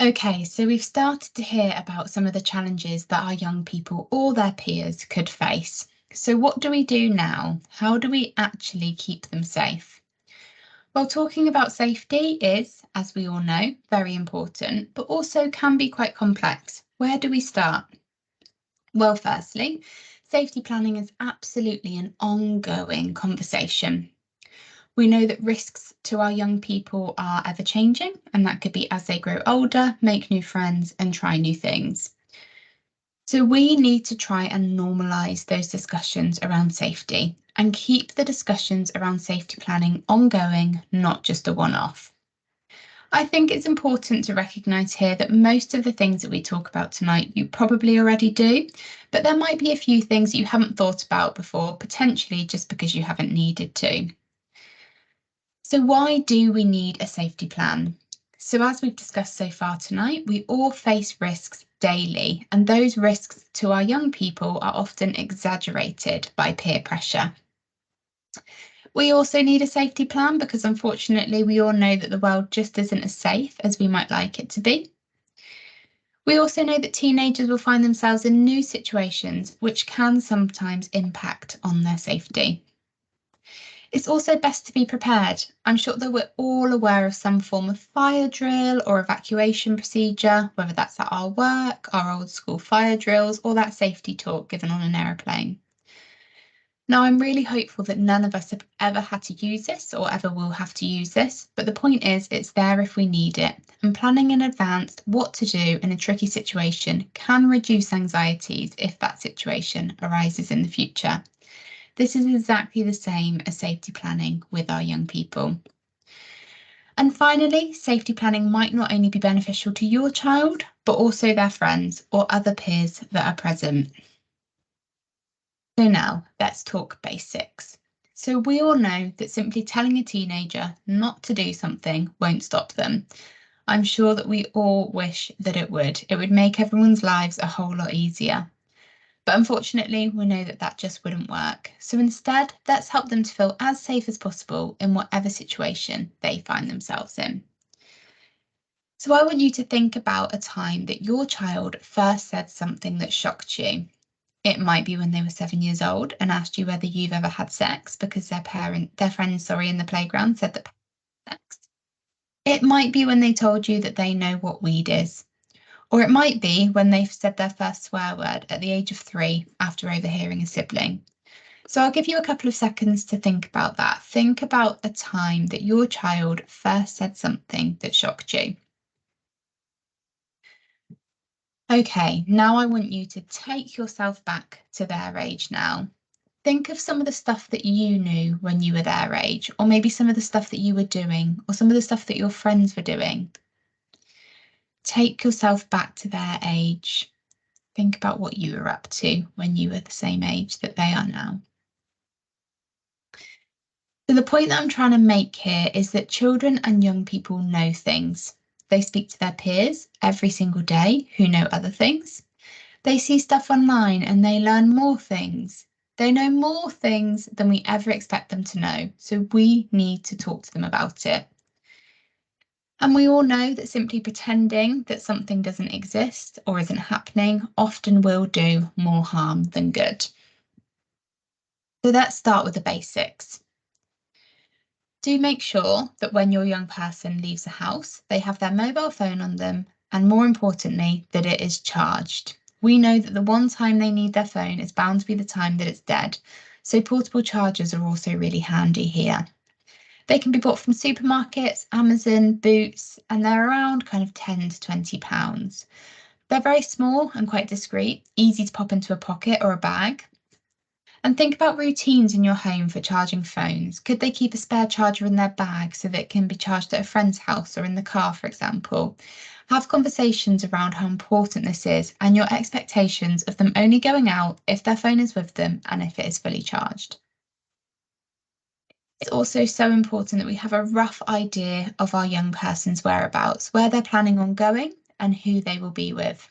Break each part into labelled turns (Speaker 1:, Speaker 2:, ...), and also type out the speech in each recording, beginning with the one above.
Speaker 1: Okay, so we've started to hear about some of the challenges that our young people or their peers could face. So what do we do now? How do we actually keep them safe? Well, talking about safety is, as we all know, very important, but also can be quite complex. Where do we start? Well, firstly, safety planning is absolutely an ongoing conversation. We know that risks to our young people are ever changing, and that could be as they grow older, make new friends, and try new things. So we need to try and normalise those discussions around safety and keep the discussions around safety planning ongoing, not just a one-off. I think it's important to recognise here that most of the things that we talk about tonight you probably already do, but there might be a few things you haven't thought about before, potentially just because you haven't needed to. So why do we need a safety plan? So as we've discussed so far tonight, we all face risks daily, and those risks to our young people are often exaggerated by peer pressure. We also need a safety plan because unfortunately we all know that the world just isn't as safe as we might like it to be. We also know that teenagers will find themselves in new situations which can sometimes impact on their safety. It's also best to be prepared. I'm sure that we're all aware of some form of fire drill or evacuation procedure, whether that's at our work, our old school fire drills, or that safety talk given on an aeroplane. Now, I'm really hopeful that none of us have ever had to use this or ever will have to use this, but the point is it's there if we need it, and planning in advance what to do in a tricky situation can reduce anxieties if that situation arises in the future. This is exactly the same as safety planning with our young people. And finally, safety planning might not only be beneficial to your child, but also their friends or other peers that are present. So now let's talk basics. So we all know that simply telling a teenager not to do something won't stop them. I'm sure that we all wish that it would. It would make everyone's lives a whole lot easier. But unfortunately, we know that that just wouldn't work. So instead, let's help them to feel as safe as possible in whatever situation they find themselves in. So I want you to think about a time that your child first said something that shocked you. It might be when they were 7 years old and asked you whether you've ever had sex because their friends, in the playground said that sex. It might be when they told you that they know what weed is. Or it might be when they've said their first swear word at the age of 3 after overhearing a sibling. So I'll give you a couple of seconds to think about that. Think about a time that your child first said something that shocked you. Okay, now I want you to take yourself back to their age now. Think of some of the stuff that you knew when you were their age, or maybe some of the stuff that you were doing, or some of the stuff that your friends were doing. Take yourself back to their age. Think about what you were up to when you were the same age that they are now. So the point that I'm trying to make here is that children and young people know things. They speak to their peers every single day who know other things. They see stuff online and they learn more things. They know more things than we ever expect them to know, so we need to talk to them about it. And we all know that simply pretending that something doesn't exist or isn't happening often will do more harm than good. So let's start with the basics. Do make sure that when your young person leaves the house, they have their mobile phone on them, and more importantly, that it is charged. We know that the one time they need their phone is bound to be the time that it's dead, so portable chargers are also really handy here. They can be bought from supermarkets, Amazon, Boots, and they're around kind of £10 to £20. They're very small and quite discreet, easy to pop into a pocket or a bag. And think about routines in your home for charging phones. Could they keep a spare charger in their bag so that it can be charged at a friend's house or in the car, for example? Have conversations around how important this is and your expectations of them only going out if their phone is with them and if it is fully charged. It's also so important that we have a rough idea of our young person's whereabouts, where they're planning on going and who they will be with.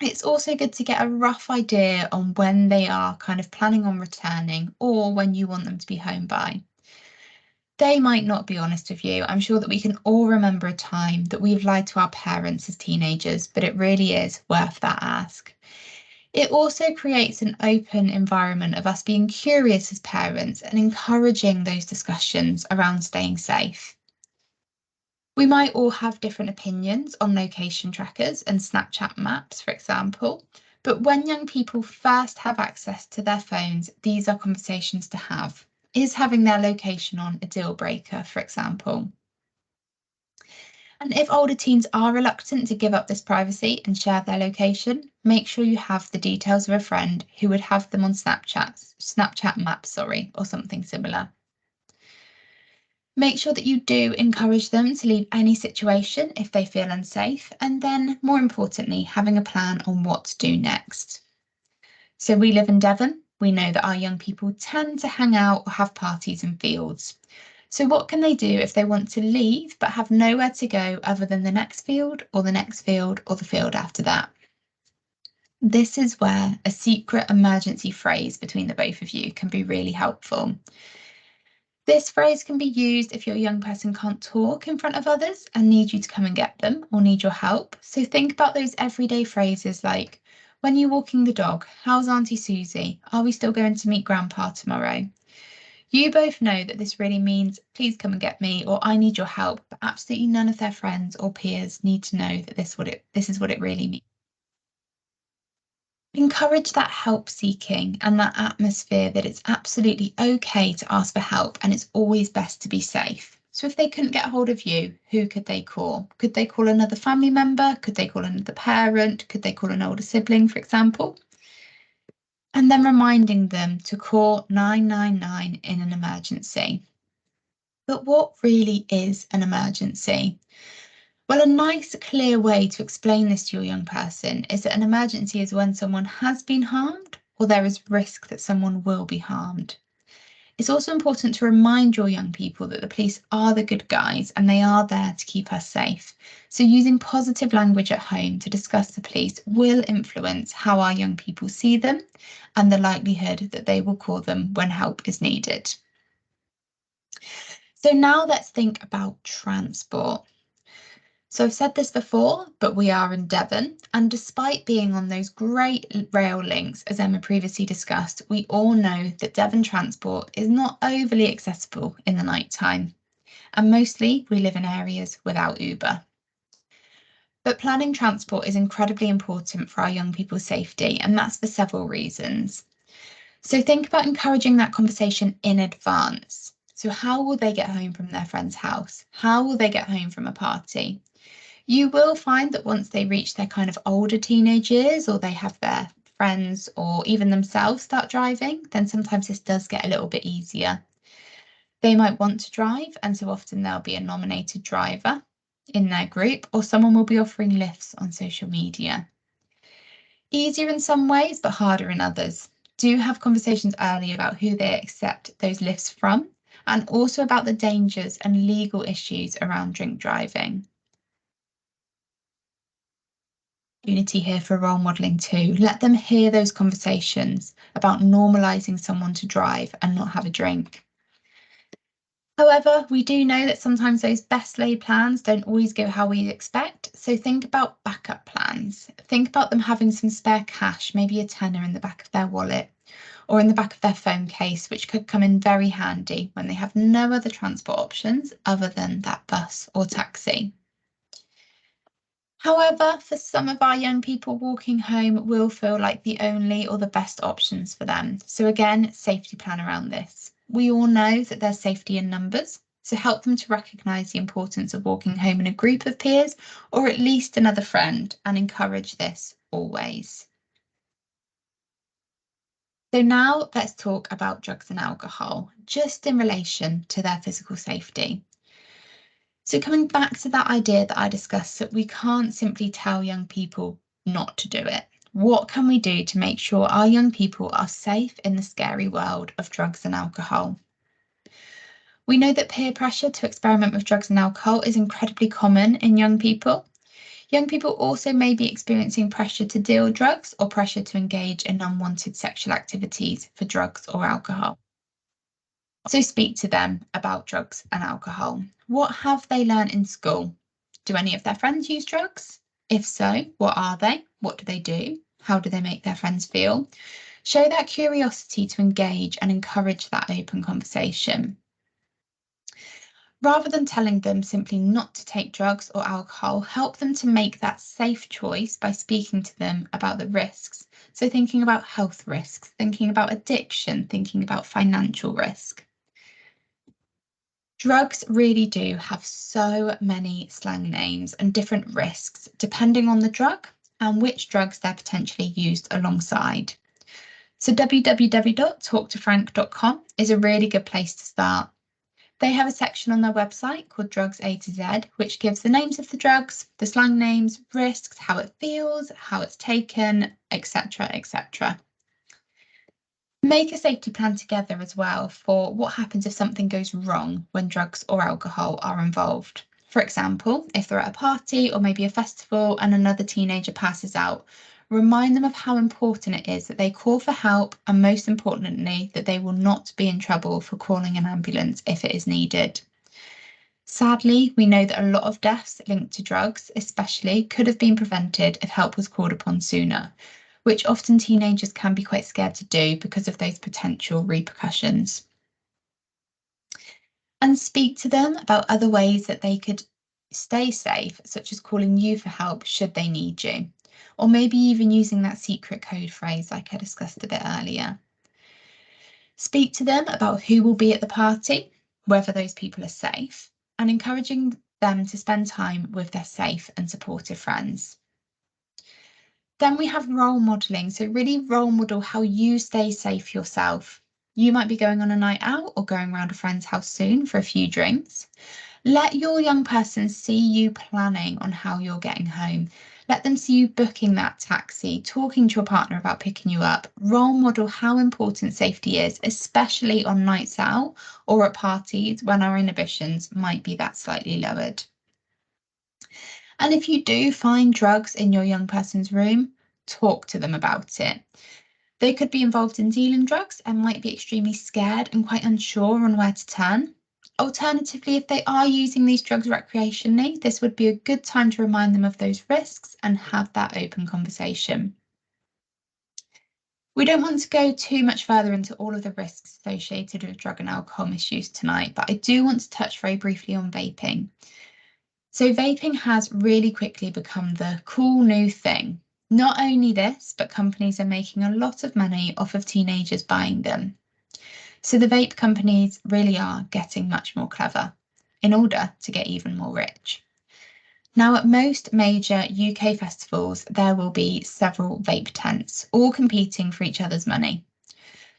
Speaker 1: It's also good to get a rough idea on when they are kind of planning on returning or when you want them to be home by. They might not be honest with you. I'm sure that we can all remember a time that we've lied to our parents as teenagers, but it really is worth that ask. It also creates an open environment of us being curious as parents and encouraging those discussions around staying safe. We might all have different opinions on location trackers and Snapchat maps, for example, but when young people first have access to their phones, these are conversations to have. Is having their location on a deal breaker, for example? And if older teens are reluctant to give up this privacy and share their location, make sure you have the details of a friend who would have them on Snapchat maps, or something similar. Make sure that you do encourage them to leave any situation if they feel unsafe, and then, more importantly, having a plan on what to do next. So we live in Devon. We know that our young people tend to hang out or have parties in fields. So what can they do if they want to leave but have nowhere to go other than the next field or the next field or the field after that? This is where a secret emergency phrase between the both of you can be really helpful. This phrase can be used if your young person can't talk in front of others and need you to come and get them or need your help. So think about those everyday phrases like, when you're walking the dog, how's Auntie Susie? Are we still going to meet Grandpa tomorrow? You both know that this really means, please come and get me, or I need your help, but absolutely none of their friends or peers need to know that this is what it really means. Encourage that help seeking and that atmosphere that it's absolutely okay to ask for help and it's always best to be safe. So if they couldn't get hold of you, who could they call? Could they call another family member? Could they call another parent? Could they call an older sibling, for example? And then reminding them to call 999 in an emergency. But what really is an emergency? Well, a nice, clear way to explain this to your young person is that an emergency is when someone has been harmed or there is risk that someone will be harmed. It's also important to remind your young people that the police are the good guys and they are there to keep us safe. So using positive language at home to discuss the police will influence how our young people see them and the likelihood that they will call them when help is needed. So now let's think about transport. So I've said this before, but we are in Devon, and despite being on those great rail links, as Emma previously discussed, we all know that Devon transport is not overly accessible in the night time, and mostly we live in areas without Uber. But planning transport is incredibly important for our young people's safety, and that's for several reasons. So think about encouraging that conversation in advance. So how will they get home from their friend's house? How will they get home from a party? You will find that once they reach their kind of older teenage years or they have their friends or even themselves start driving, then sometimes this does get a little bit easier. They might want to drive, and so often there'll be a nominated driver in their group, or someone will be offering lifts on social media. Easier in some ways, but harder in others. Do have conversations early about who they accept those lifts from, and also about the dangers and legal issues around drink driving. Opportunity here for role modelling too. Let them hear those conversations about normalising someone to drive and not have a drink. However, we do know that sometimes those best laid plans don't always go how we expect. So think about backup plans. Think about them having some spare cash, maybe a tenner in the back of their wallet or in the back of their phone case, which could come in very handy when they have no other transport options other than that bus or taxi. However, for some of our young people, walking home will feel like the only or the best options for them. So again, safety plan around this. We all know that there's safety in numbers, so help them to recognise the importance of walking home in a group of peers or at least another friend, and encourage this always. So now let's talk about drugs and alcohol, just in relation to their physical safety. So coming back to that idea that I discussed, that we can't simply tell young people not to do it. What can we do to make sure our young people are safe in the scary world of drugs and alcohol? We know that peer pressure to experiment with drugs and alcohol is incredibly common in young people. Young people also may be experiencing pressure to deal drugs or pressure to engage in unwanted sexual activities for drugs or alcohol. So speak to them about drugs and alcohol. What have they learned in school? Do any of their friends use drugs? If so, what are they? What do they do? How do they make their friends feel? Show that curiosity to engage and encourage that open conversation. Rather than telling them simply not to take drugs or alcohol, help them to make that safe choice by speaking to them about the risks. So thinking about health risks, thinking about addiction, thinking about financial risk. Drugs really do have so many slang names and different risks depending on the drug and which drugs they're potentially used alongside. So www.talktofrank.com is a really good place to start. They have a section on their website called Drugs A to Z, which gives the names of the drugs, the slang names, risks, how it feels, how it's taken, etc., etc. Make a safety plan together as well for what happens if something goes wrong when drugs or alcohol are involved. For example, if they're at a party or maybe a festival and another teenager passes out, remind them of how important it is that they call for help and, most importantly, that they will not be in trouble for calling an ambulance if it is needed. Sadly, we know that a lot of deaths linked to drugs, especially, could have been prevented if help was called upon sooner, which often teenagers can be quite scared to do because of those potential repercussions. And speak to them about other ways that they could stay safe, such as calling you for help should they need you, or maybe even using that secret code phrase like I discussed a bit earlier. Speak to them about who will be at the party, whether those people are safe, and encouraging them to spend time with their safe and supportive friends. Then we have role modelling. So really role model how you stay safe yourself. You might be going on a night out or going around a friend's house soon for a few drinks. Let your young person see you planning on how you're getting home. Let them see you booking that taxi, talking to your partner about picking you up. Role model how important safety is, especially on nights out or at parties when our inhibitions might be that slightly lowered. And if you do find drugs in your young person's room, talk to them about it. They could be involved in dealing drugs and might be extremely scared and quite unsure on where to turn. Alternatively, if they are using these drugs recreationally, this would be a good time to remind them of those risks and have that open conversation. We don't want to go too much further into all of the risks associated with drug and alcohol misuse tonight, but I do want to touch very briefly on vaping. So vaping has really quickly become the cool new thing. Not only this, but companies are making a lot of money off of teenagers buying them. So the vape companies really are getting much more clever in order to get even more rich. Now, at most major UK festivals, there will be several vape tents, all competing for each other's money.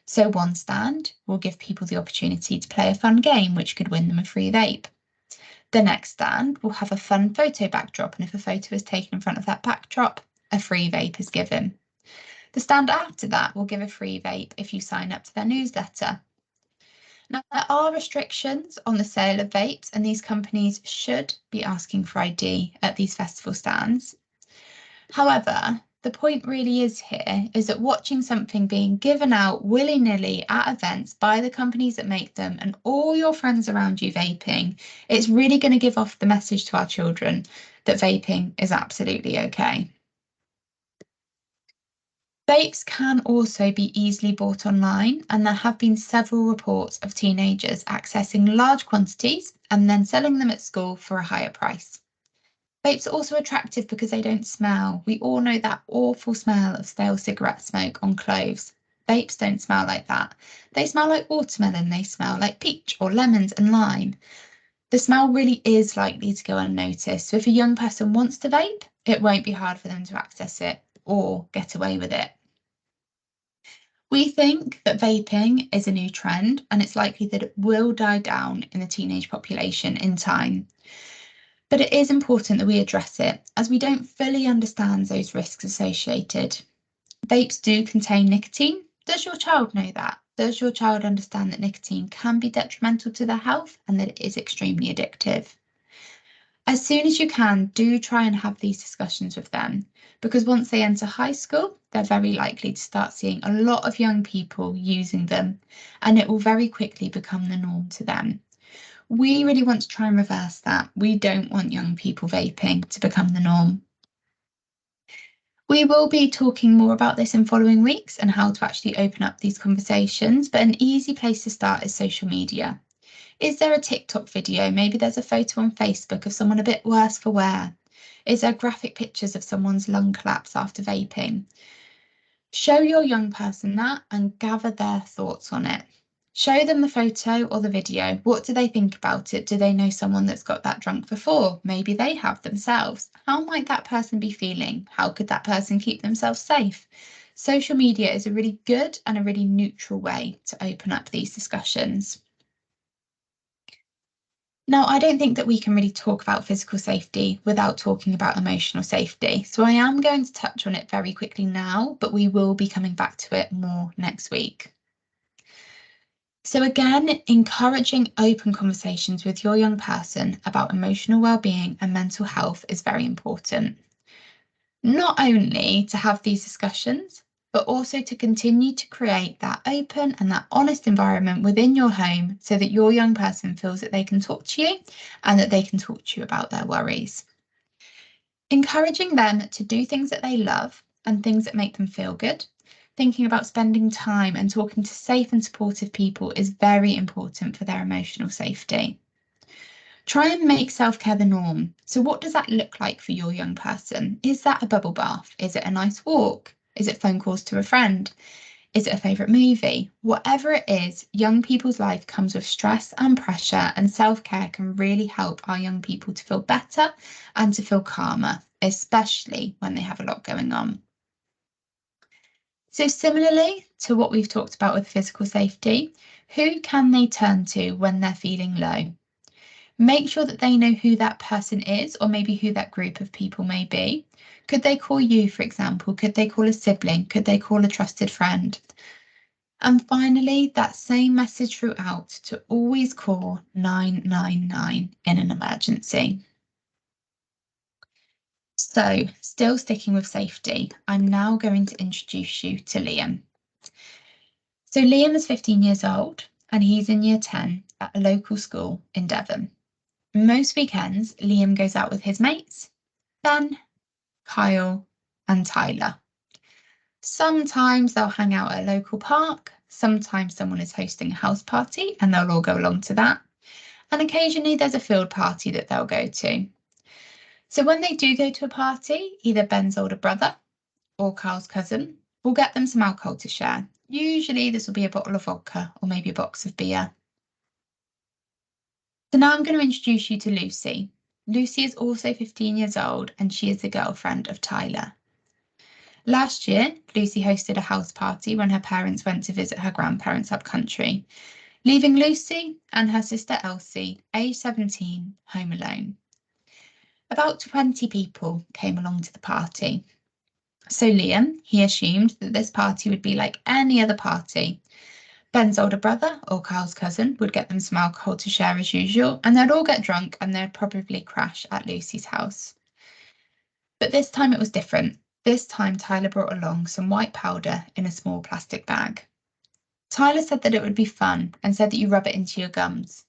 Speaker 1: So one stand will give people the opportunity to play a fun game, which could win them a free vape. The next stand will have a fun photo backdrop, and if a photo is taken in front of that backdrop, a free vape is given. The stand after that will give a free vape if you sign up to their newsletter. Now, there are restrictions on the sale of vapes, and these companies should be asking for ID at these festival stands. However, the point really is that watching something being given out willy-nilly at events by the companies that make them and all your friends around you vaping, it's really going to give off the message to our children that vaping is absolutely okay. Vapes can also be easily bought online, and there have been several reports of teenagers accessing large quantities and then selling them at school for a higher price. Vapes are also attractive because they don't smell. We all know that awful smell of stale cigarette smoke on clothes. Vapes don't smell like that. They smell like watermelon, they smell like peach or lemons and lime. The smell really is likely to go unnoticed. So if a young person wants to vape, it won't be hard for them to access it or get away with it. We think that vaping is a new trend, and it's likely that it will die down in the teenage population in time. But it is important that we address it, as we don't fully understand those risks associated. Vapes do contain nicotine. Does your child know that? Does your child understand that nicotine can be detrimental to their health and that it is extremely addictive? As soon as you can, do try and have these discussions with them. because once they enter high school, they're very likely to start seeing a lot of young people using them, and it will very quickly become the norm to them. We really want to try and reverse that. We don't want young people vaping to become the norm. We will be talking more about this in following weeks and how to actually open up these conversations, but an easy place to start is social media. Is there a TikTok video? Maybe there's a photo on Facebook of someone a bit worse for wear. Is there graphic pictures of someone's lung collapse after vaping? Show your young person that and gather their thoughts on it. Show them the photo or the video. What do they think about it? Do they know someone that's got that drunk before? Maybe they have themselves. How might that person be feeling? How could that person keep themselves safe? Social media is a really good and a really neutral way to open up these discussions. Now, I don't think that we can really talk about physical safety without talking about emotional safety. So I am going to touch on it very quickly now, but we will be coming back to it more next week. So again, encouraging open conversations with your young person about emotional well-being and mental health is very important. Not only to have these discussions, but also to continue to create that open and that honest environment within your home so that your young person feels that they can talk to you and that they can talk to you about their worries. Encouraging them to do things that they love and things that make them feel good. Thinking about spending time and talking to safe and supportive people is very important for their emotional safety. Try and make self-care the norm. So what does that look like for your young person? Is that a bubble bath? Is it a nice walk? Is it phone calls to a friend? Is it a favourite movie? Whatever it is, young people's life comes with stress and pressure, and self-care can really help our young people to feel better and to feel calmer, especially when they have a lot going on. So similarly to what we've talked about with physical safety, who can they turn to when they're feeling low? Make sure that they know who that person is, or maybe who that group of people may be. Could they call you, for example? Could they call a sibling? Could they call a trusted friend? And finally, that same message throughout to always call 999 in an emergency. So, still sticking with safety, I'm now going to introduce you to Liam. So Liam is 15 years old and he's in year 10 at a local school in Devon. Most weekends, Liam goes out with his mates, Ben, Kyle, and Tyler. Sometimes they'll hang out at a local park. Sometimes someone is hosting a house party and they'll all go along to that. And occasionally there's a field party that they'll go to. So when they do go to a party, either Ben's older brother or Kyle's cousin will get them some alcohol to share. Usually this will be a bottle of vodka or maybe a box of beer. So now I'm going to introduce you to Lucy. Lucy is also 15 years old and she is the girlfriend of Tyler. Last year, Lucy hosted a house party when her parents went to visit her grandparents up country, leaving Lucy and her sister Elsie, aged 17, home alone. About 20 people came along to the party. So Liam, he assumed that this party would be like any other party. Ben's older brother, or Kyle's cousin, would get them some alcohol to share as usual, and they'd all get drunk and they'd probably crash at Lucy's house. But this time it was different. This time Tyler brought along some white powder in a small plastic bag. Tyler said that it would be fun and said that you rub it into your gums.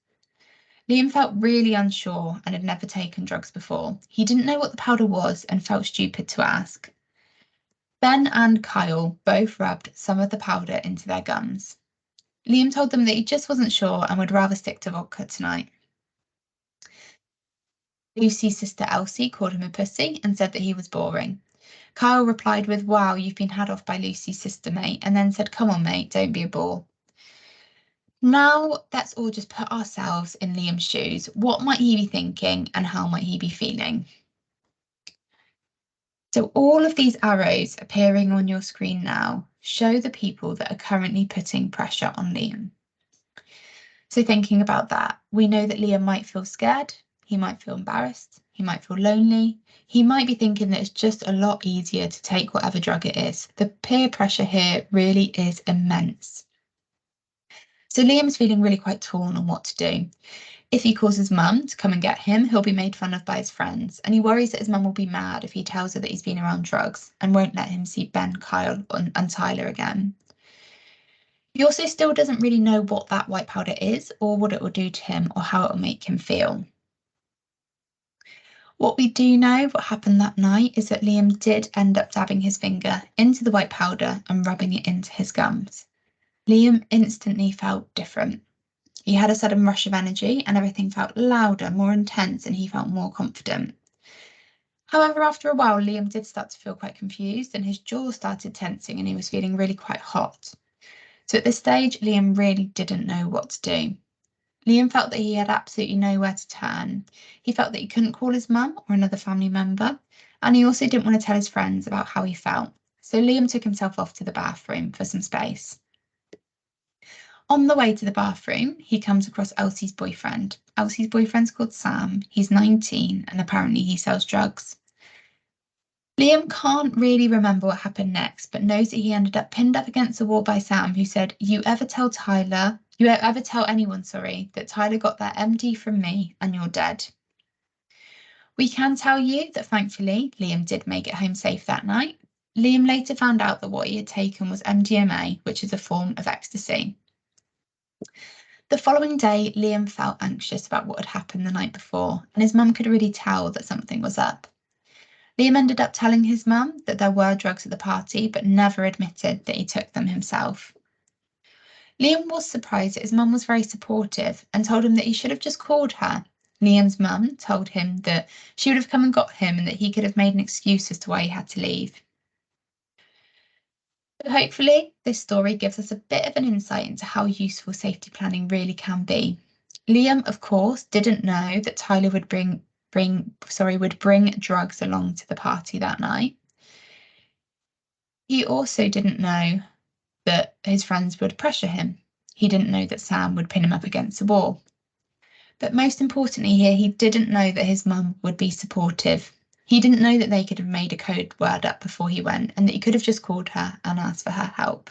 Speaker 1: Liam felt really unsure and had never taken drugs before. He didn't know what the powder was and felt stupid to ask. Ben and Kyle both rubbed some of the powder into their gums. Liam told them that he just wasn't sure and would rather stick to vodka tonight. Lucy's sister Elsie called him a pussy and said that he was boring. Kyle replied with, "Wow, you've been had off by Lucy's sister, mate," and then said, "Come on, mate, don't be a bore." Now, let's all just put ourselves in Liam's shoes. What might he be thinking and how might he be feeling? So all of these arrows appearing on your screen now show the people that are currently putting pressure on Liam. So thinking about that, we know that Liam might feel scared, he might feel embarrassed, he might feel lonely, he might be thinking that it's just a lot easier to take whatever drug it is. The peer pressure here really is immense. So Liam's feeling really quite torn on what to do. If he calls his mum to come and get him, he'll be made fun of by his friends, and he worries that his mum will be mad if he tells her that he's been around drugs and won't let him see Ben, Kyle, and Tyler again. He also still doesn't really know what that white powder is or what it will do to him or how it will make him feel. What we do know, what happened that night, is that Liam did end up dabbing his finger into the white powder and rubbing it into his gums. Liam instantly felt different. He had a sudden rush of energy and everything felt louder, more intense, and he felt more confident. However, after a while, Liam did start to feel quite confused and his jaw started tensing and he was feeling really quite hot. So at this stage, Liam really didn't know what to do. Liam felt that he had absolutely nowhere to turn. He felt that he couldn't call his mum or another family member, and he also didn't want to tell his friends about how he felt. So Liam took himself off to the bathroom for some space. On the way to the bathroom, he comes across Elsie's boyfriend. Elsie's boyfriend's called Sam. He's 19 and apparently he sells drugs. Liam can't really remember what happened next, but knows that he ended up pinned up against the wall by Sam, who said, you ever tell anyone, that Tyler got their MD from me and you're dead. We can tell you that thankfully, Liam did make it home safe that night. Liam later found out that what he had taken was MDMA, which is a form of ecstasy. The following day, Liam felt anxious about what had happened the night before, and his mum could really tell that something was up. Liam ended up telling his mum that there were drugs at the party, but never admitted that he took them himself. Liam was surprised that his mum was very supportive and told him that he should have just called her. Liam's mum told him that she would have come and got him and that he could have made an excuse as to why he had to leave. But hopefully, this story gives us a bit of an insight into how useful safety planning really can be. Liam, of course, didn't know that Tyler would bring drugs along to the party that night. He also didn't know that his friends would pressure him. He didn't know that Sam would pin him up against the wall. But most importantly here, he didn't know that his mum would be supportive. He didn't know that they could have made a code word up before he went and that he could have just called her and asked for her help.